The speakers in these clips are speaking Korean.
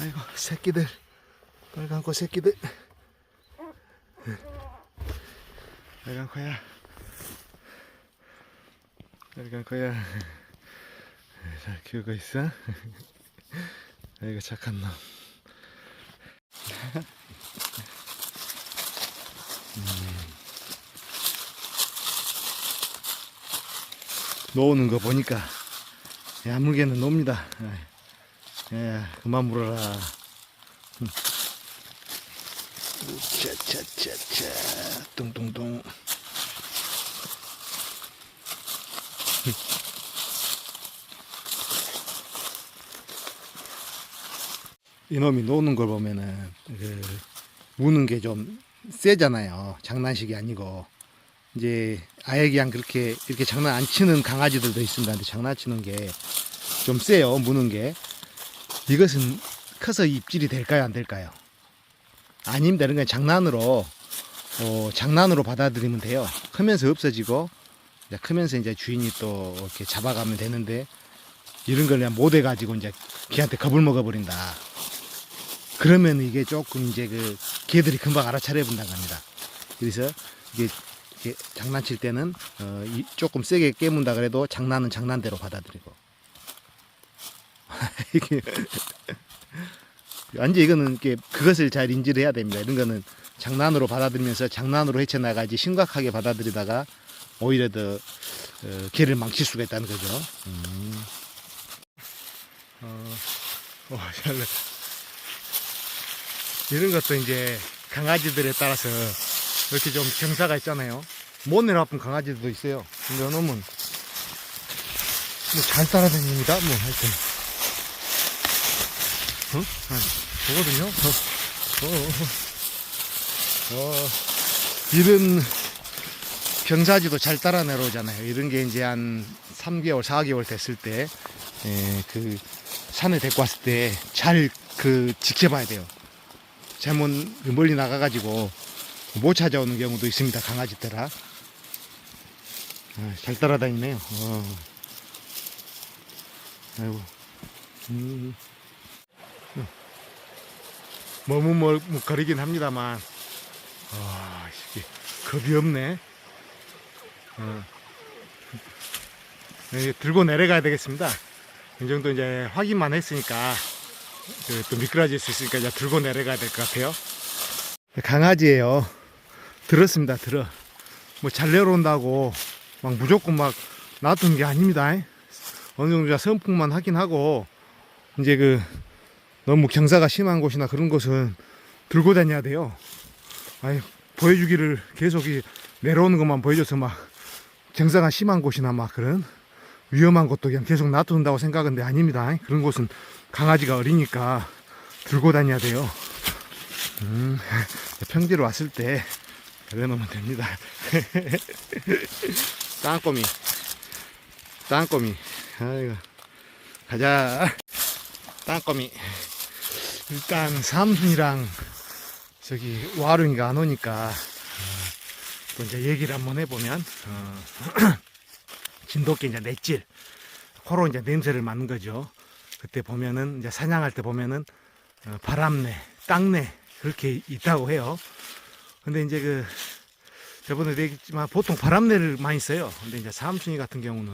아이고, 새끼들. 빨간 코 새끼들. 빨간 코야. 빨간 코야. 잘 키우고 있어? 아이고, 착한 놈. 놓는 거 보니까 야무개는 놉니다. 예, 그만 물어라. 차차차차 뚱뚱뚱. 이놈이 노는 걸 보면은 무는 게 좀 세잖아요. 장난식이 아니고. 이제 아예 그냥 그렇게 이렇게 장난 안 치는 강아지들도 있습니다. 근데 장난치는 게 좀 세요. 무는 게. 이것은 커서 입질이 될까요, 안 될까요? 아닙니다. 이런 건 장난으로 받아들이면 돼요. 크면서 없어지고, 이제 크면서 이제 주인이 또 이렇게 잡아가면 되는데, 이런 걸 그냥 못 해가지고 이제 걔한테 겁을 먹어버린다. 그러면 이게 조금 이제 걔들이 금방 알아차려 본다고 합니다. 그래서 이게 장난칠 때는 조금 세게 깨문다 그래도 장난은 장난대로 받아들이고. 이게 완전 이거는 그것을 잘 인지를 해야 됩니다. 이런 거는 장난으로 받아들이면서 장난으로 헤쳐나가지 심각하게 받아들이다가 오히려 더 개를 망칠 수가 있다는 거죠. 잘래. 이런 것도 이제 강아지들에 따라서 이렇게 좀 경사가 있잖아요. 못 내려아픈 강아지들도 있어요. 근데 이놈은 뭐 잘 따라다닙니다. 뭐 하여튼. 보거든요. 이런 경사지도 잘 따라 내려오잖아요. 이런 게 이제 한 3개월, 4개월 됐을 때, 산에 데리고 왔을 때 잘 지켜봐야 돼요. 잘못 멀리 나가가지고 못 찾아오는 경우도 있습니다. 강아지들아. 잘 따라다니네요. 아이고. 머뭇거리긴 합니다만, 이게 겁이 없네. 들고 내려가야 되겠습니다. 이 정도 이제 확인만 했으니까, 또 미끄러질 수 있으니까 이제 들고 내려가야 될 것 같아요. 강아지예요. 들었습니다. 뭐 잘 내려온다고 막 무조건 막 놔두는 게 아닙니다. 어느 정도 선풍만 하긴 하고, 이제 너무 경사가 심한 곳이나 그런 곳은 들고 다녀야 돼요. 보여주기를 계속 내려오는 것만 보여줘서 막 경사가 심한 곳이나 막 그런 위험한 곳도 그냥 계속 놔둔다고 생각하는데 아닙니다. 그런 곳은 강아지가 어리니까 들고 다녀야 돼요. 평지로 왔을 때 내려놓으면 됩니다. 땅꼬미. 아이고. 가자. 땅꼬미. 일단 삼순이랑 와룡이가 안 오니까 또 이제 얘기를 한번 해보면 진돗개 이제 넷질 코로 이제 냄새를 맡는 거죠. 그때 보면은 이제 사냥할 때 보면은 바람내, 땅내 그렇게 있다고 해요. 근데 이제 저번에 얘기했지만 보통 바람내를 많이 써요. 근데 이제 삼순이 같은 경우는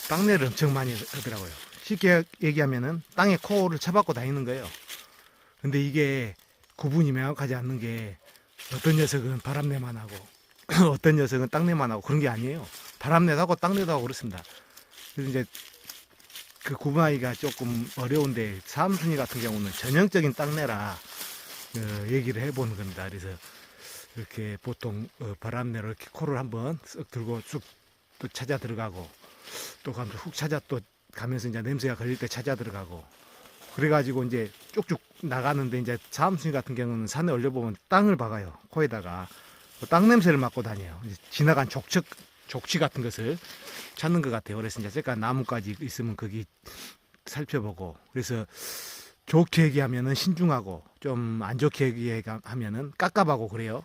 땅내를 엄청 많이 하더라고요. 쉽게 얘기하면은 땅에 코를 쳐박고 다니는 거예요. 근데 이게 구분이 명확하지 않는 게 어떤 녀석은 바람내만 하고 어떤 녀석은 땅내만 하고 그런 게 아니에요. 바람내도 하고 땅내도 하고 그렇습니다. 그래서 이제 구분하기가 조금 어려운데 삼순이 같은 경우는 전형적인 땅내라 얘기를 해보는 겁니다. 그래서 이렇게 보통 바람내로 이렇게 코를 한번 쓱 들고 쑥 또 찾아 들어가고 또 가면서 훅 찾아 또 가면서 이제 냄새가 걸릴 때 찾아 들어가고 그래가지고 이제 쭉쭉 나가는데 이제 삼순이 같은 경우는 산에 올려보면 땅을 박아요. 코에다가 땅 냄새를 맡고 다녀요. 지나간 족치 같은 것을 찾는 것 같아요. 그래서 이제 제가 나뭇가지 있으면 거기 살펴보고 그래서 좋게 얘기하면은 신중하고 좀 안 좋게 얘기하면은 깝깝하고 그래요.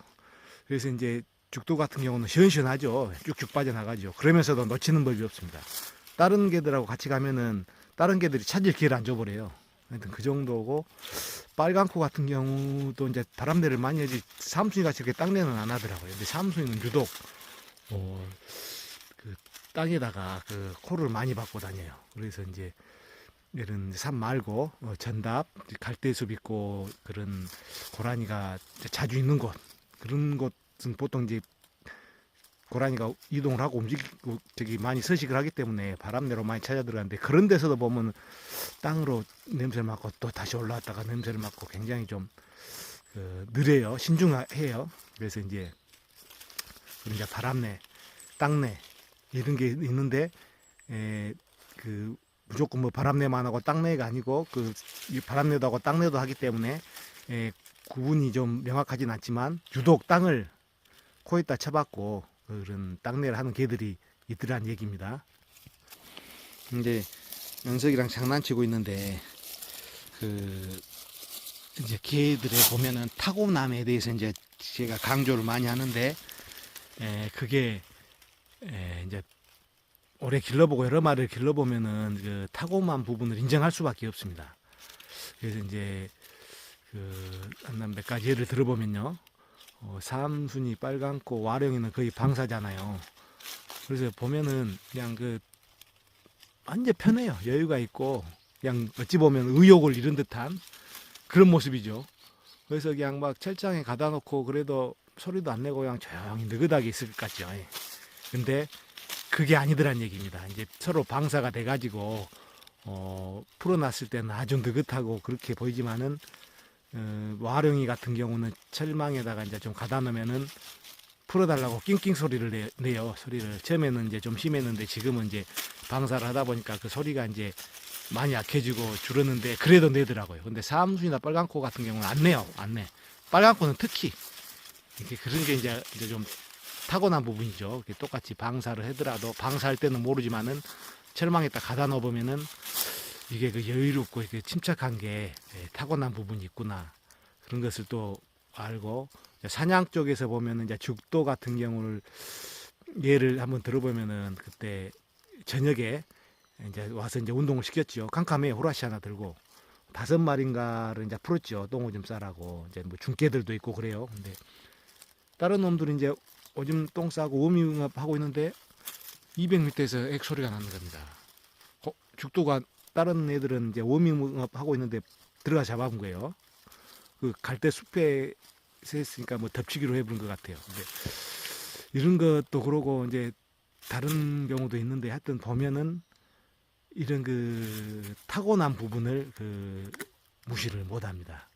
그래서 이제 죽도 같은 경우는 시원시원하죠. 쭉쭉 빠져나가죠. 그러면서도 놓치는 법이 없습니다. 다른 개들하고 같이 가면은 다른 개들이 찾을 기회를 안 줘버려요. 하여튼 그 정도고, 빨강코 같은 경우도 이제 바람내를 많이 하지 삼순이 같이 이렇게 땅내는 안 하더라고요. 근데 삼순이는 유독 그 땅에다가 그 코를 많이 받고 다녀요. 그래서 이제 이런 산 말고 전답, 갈대숲 있고 그런 고라니가 자주 있는 곳, 그런 곳은 보통 이제 고라니가 이동을 하고 움직이고 저기 많이 서식을 하기 때문에 바람내로 많이 찾아 들어가는데, 그런 데서도 보면 땅으로 냄새를 맡고 또 다시 올라왔다가 냄새를 맡고 굉장히 좀 느려요. 신중해요. 그래서 이제 바람내, 땅내 이런 게 있는데, 그 무조건 뭐 바람내만 하고 땅내가 아니고 이 바람내도 하고 땅내도 하기 때문에 구분이 좀 명확하진 않지만, 유독 땅을 코에다 쳐박고 그런 땅내를 하는 개들이 있더란 얘기입니다. 이제 영석이랑 장난치고 있는데, 이제 개들에 보면은 타고남에 대해서 이제 제가 강조를 많이 하는데, 그게 이제 오래 길러보고 여러 마리를 길러보면은 그 타고난 부분을 인정할 수밖에 없습니다. 그래서 이제 한 몇 가지 예를 들어보면요, 삼순이, 빨강코, 와룡이는 거의 방사잖아요. 그래서 보면은 그냥 완전 편해요. 여유가 있고 그냥 어찌 보면 의욕을 잃은 듯한 그런 모습이죠. 그래서 그냥 막 철장에 가다 놓고 그래도 소리도 안 내고 그냥 조용히 느긋하게 있을 것 같죠. 근데 그게 아니더란 얘기입니다. 이제 서로 방사가 돼가지고 풀어놨을 때는 아주 느긋하고 그렇게 보이지만은, 와룡이 같은 경우는 철망에다가 이제 좀 가다 놓으면은 풀어달라고 낑낑 소리를 내요. 소리를 처음에는 이제 좀 심했는데 지금은 이제 방사를 하다 보니까 그 소리가 이제 많이 약해지고 줄었는데 그래도 내더라고요. 근데 삼순이나 빨강코 같은 경우는 안 내요. 안 내. 빨강코는 특히 이렇게 그런 게 이제 좀 타고난 부분이죠. 똑같이 방사를 하더라도 방사할 때는 모르지만은 철망에다 가다 놓으면은 이게 여유롭고 이렇게 침착한 게 타고난 부분이 있구나, 그런 것을 또 알고, 사냥 쪽에서 보면은 이제 죽도 같은 경우를 예를 한번 들어보면은, 그때 저녁에 이제 와서 이제 운동을 시켰죠. 캄캄해. 호라시 하나 들고 5마리인가를 이제 풀었죠. 똥을 좀 싸라고. 이제 뭐 중개들도 있고 그래요. 근데 다른 놈들은 이제 오줌 똥 싸고 워밍업 하고 있는데 200m에서 액소리가 나는 겁니다. 죽도가, 다른 애들은 이제 워밍업 하고 있는데 들어가 잡아본 거예요. 그 갈대 숲에 했으니까 뭐 덮치기로 해본 것 같아요. 근데 이런 것도 그러고 이제 다른 경우도 있는데, 하여튼 보면은 이런 타고난 부분을 무시를 못 합니다.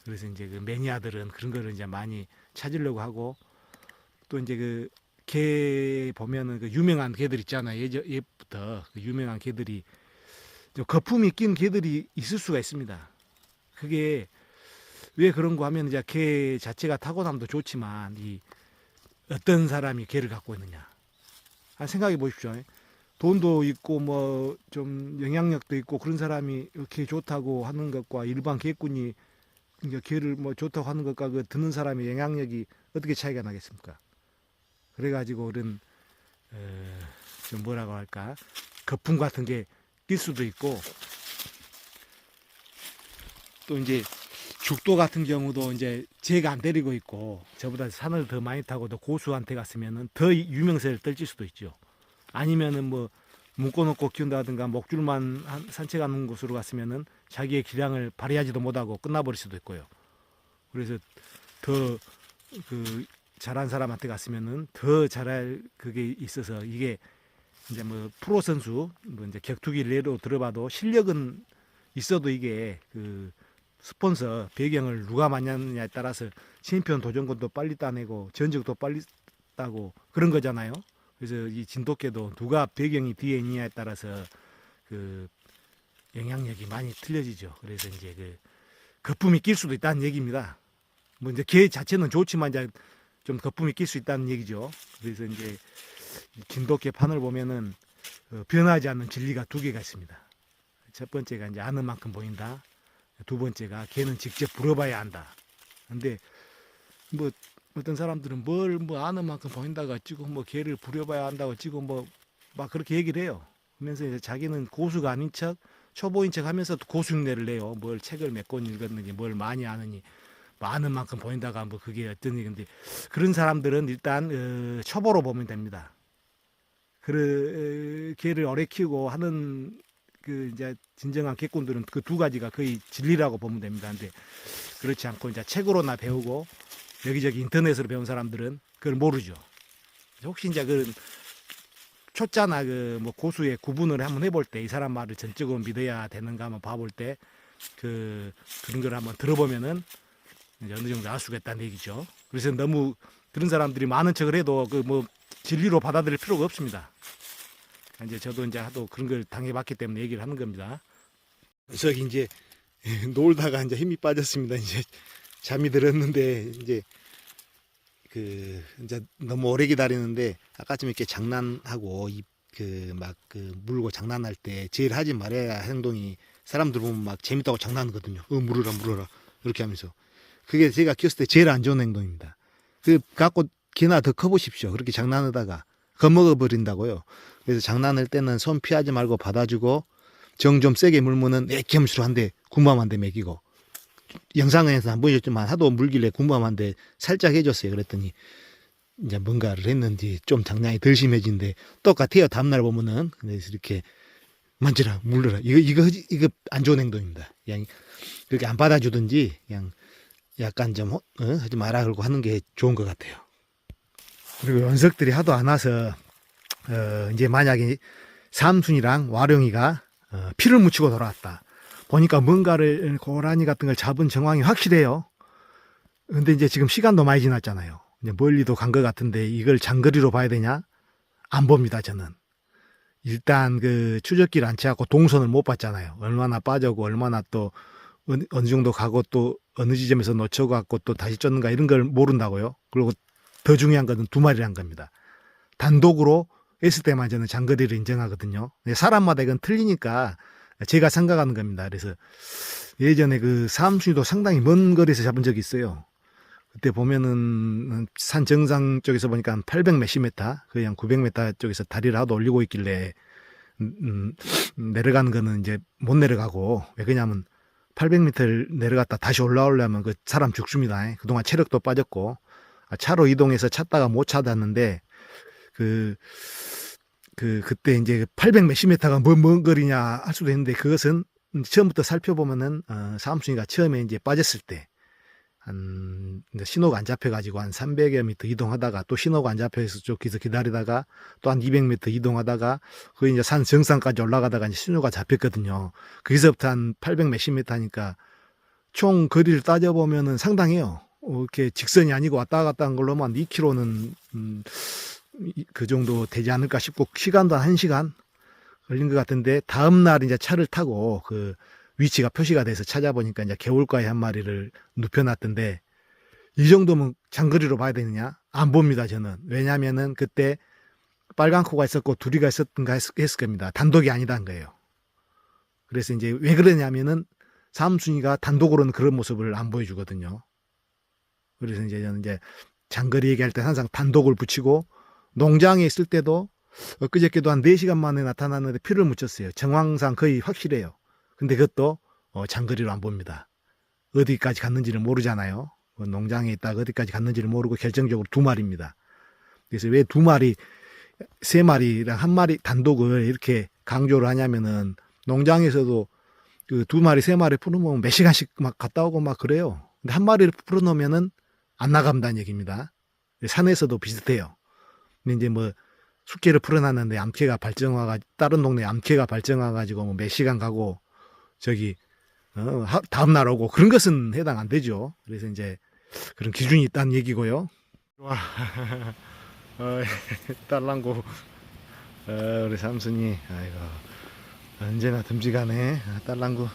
그래서 이제 매니아들은 그런 거를 이제 많이 찾으려고 하고, 또 이제 개 보면은 유명한 개들 있잖아요. 예부터 유명한 개들이 거품이 낀 개들이 있을 수가 있습니다. 그게 왜 그런가 하면, 이제 개 자체가 타고남도 좋지만 이 어떤 사람이 개를 갖고 있느냐, 생각해 보십시오. 돈도 있고 뭐 좀 영향력도 있고 그런 사람이 개 좋다고 하는 것과 일반 개꾼이 개를 뭐 좋다고 하는 것과 듣는 사람의 영향력이 어떻게 차이가 나겠습니까? 그래가지고 그런 좀 뭐라고 할까, 거품 같은 게 낄 수도 있고, 또 이제 죽도 같은 경우도 이제 제가 안 데리고 있고 저보다 산을 더 많이 타고 더 고수한테 갔으면은 더 유명세를 떨칠 수도 있죠. 아니면은 뭐 묶어놓고 키운다든가 목줄만 산책하는 곳으로 갔으면은 자기의 기량을 발휘하지도 못하고 끝나버릴 수도 있고요. 그래서 더 잘한 사람한테 갔으면은 더 잘할 그게 있어서, 이게 이제 뭐 프로 선수 뭐 이제 격투기를 예로 들어봐도 실력은 있어도 이게 스폰서 배경을 누가 맡냐에 따라서 챔피언 도전권도 빨리 따내고 전적도 빨리 따고 그런 거잖아요. 그래서 이 진돗개도 누가 배경이 뒤에 있느냐에 따라서 영향력이 많이 틀려지죠. 그래서 이제 거품이 낄 수도 있다는 얘기입니다. 뭐 이제 개 자체는 좋지만 이제 좀 거품이 낄 수 있다는 얘기죠. 그래서 이제 진돗개 판을 보면은 변하지 않는 진리가 2개가 있습니다. 첫 번째가 이제 아는 만큼 보인다. 두 번째가 개는 직접 물어봐야 한다. 근데 뭐 어떤 사람들은 뭘 뭐 아는 만큼 보인다고 어찌고 뭐 개를 부려봐야 한다고 어찌고 뭐 막 그렇게 얘기를 해요. 그러면서 이제 자기는 고수가 아닌 척 초보인 척 하면서도 고수흉내를 내요. 뭘 책을 몇 권 읽었는지, 뭘 많이 아느니, 많은 만큼 보인다가 뭐 그게 어떤 얘기인데, 그런 사람들은 일단 초보로 보면 됩니다. 그 개를 오래 키우고 하는 그 이제 진정한 개꾼들은 그 두 가지가 거의 진리라고 보면 됩니다. 근데 그렇지 않고 이제 책으로나 배우고 여기저기 인터넷으로 배운 사람들은 그걸 모르죠. 혹시 이제 그 초짜나 그 뭐 고수의 구분을 한번 해볼 때 이 사람 말을 전적으로 믿어야 되는가 한번 봐볼 때 그런 걸 한번 들어보면은 이제 어느 정도 알 수가 있다는 얘기죠. 그래서 너무 그런 사람들이 많은 척을 해도 그 뭐 진리로 받아들일 필요가 없습니다. 이제 저도 이제 하도 그런 걸 당해봤기 때문에 얘기를 하는 겁니다. 저기 이제 놀다가 이제 힘이 빠졌습니다. 이제 잠이 들었는데 이제 이제 너무 오래 기다리는데 아까쯤 이렇게 장난하고 물고 장난할 때 제일 하지 말아야 행동이 사람들 보면 막 재밌다고 장난하거든요. 물어라 이렇게 하면서 그게 제가 키웠을 때 제일 안 좋은 행동입니다. 갖고 개나 더 커보십시오. 그렇게 장난하다가 겁먹어 버린다고요. 그래서 장난할 때는 손 피하지 말고 받아주고 정 좀 세게 물면은 애기함수한데 군밤한데 먹이고 영상에서 안 보여줬지만 하도 물길래 군밤한데 살짝 해줬어요. 그랬더니 이제 뭔가를 했는지 좀 장난이 덜 심해진데 똑같아요. 다음날 보면은 그래서 이렇게 만지라 물러라 이거 안 좋은 행동입니다. 그냥 그렇게 안 받아주든지 그냥 약간 좀 하지 마라 그러고 하는 게 좋은 것 같아요. 그리고 연석들이 하도 안 와서 이제 만약에 삼순이랑 와룡이가 피를 묻히고 돌아왔다. 보니까 뭔가를 고라니 같은 걸 잡은 정황이 확실해요. 근데 이제 지금 시간도 많이 지났잖아요. 이제 멀리도 간 것 같은데 이걸 장거리로 봐야 되냐? 안 봅니다, 저는. 일단 그 추적기를 안 채갖고 동선을 못 봤잖아요. 얼마나 빠져고 얼마나 또 어느 정도 가고 또 어느 지점에서 놓쳐갖고 또 다시 쫓는가 이런 걸 모른다고요. 그리고 더 중요한 것은 두 마리란 겁니다. 단독으로 했을 때만 저는 장거리를 인정하거든요. 사람마다 이건 틀리니까 제가 생각하는 겁니다. 그래서 예전에 그 삼순이도 상당히 먼 거리에서 잡은 적이 있어요. 그때 보면은 산 정상 쪽에서 보니까 한 800 몇십 미터, 거의 한 900m 쪽에서 다리를 하도 올리고 있길래 내려가는 거는 이제 못 내려가고 왜 그러냐면 800m를 내려갔다 다시 올라오려면 그 사람 죽습니다. 그동안 체력도 빠졌고 차로 이동해서 찾다가 못 찾았는데 그때 이제 800 몇십 미터가 뭔 거리냐 할 수도 있는데 그것은 처음부터 살펴보면은 삼순이가 처음에 이제 빠졌을 때 신호가 안 잡혀가지고 한 300여 미터 이동하다가 또 신호가 안 잡혀서 저기서 기다리다가 또 한 200m 이동하다가 거의 이제 산 정상까지 올라가다가 이제 신호가 잡혔거든요. 거기서부터 한 800 몇십 미터니까 총 거리를 따져보면은 상당해요. 이렇게 직선이 아니고 왔다 갔다 한 걸로만 2km는 그 정도 되지 않을까 싶고 시간도 한 1시간 걸린 것 같은데 다음날 이제 차를 타고 그 위치가 표시가 돼서 찾아보니까 이제 개울가에 한 마리를 눕혀놨던데 이 정도면 장거리로 봐야 되느냐? 안 봅니다, 저는. 왜냐면은 그때 빨간 코가 있었고 두리가 있었던가 했을 겁니다. 단독이 아니다는 거예요. 그래서 이제 왜 그러냐면은 삼순이가 단독으로는 그런 모습을 안 보여주거든요. 그래서 이제 저는 이제 장거리 얘기할 때 항상 단독을 붙이고 농장에 있을 때도 엊그저께도 한 4시간 만에 나타났는데 피를 묻혔어요. 정황상 거의 확실해요. 근데 그것도 장거리로 안 봅니다. 어디까지 갔는지를 모르잖아요. 농장에 있다가 어디까지 갔는지를 모르고 결정적으로 2마리입니다. 그래서 왜 2마리, 3마리랑 1마리 단독을 이렇게 강조를 하냐면은 농장에서도 그 2마리, 3마리 풀어놓으면 몇 시간씩 막 갔다 오고 막 그래요. 근데 1마리를 풀어놓으면은 안 나간다는 얘기입니다. 산에서도 비슷해요. 근데 이제 뭐 숙개를 풀어놨는데 암캐가 발정와가지고 다른 동네 암캐가 발정와가지고 뭐 몇 시간 가고 저기 다음날 오고 그런 것은 해당 안 되죠. 그래서 이제 그런 기준이 있다는 얘기고요. 와, 딸랑구 우리 삼순이 아이고 언제나 듬직하네 딸랑구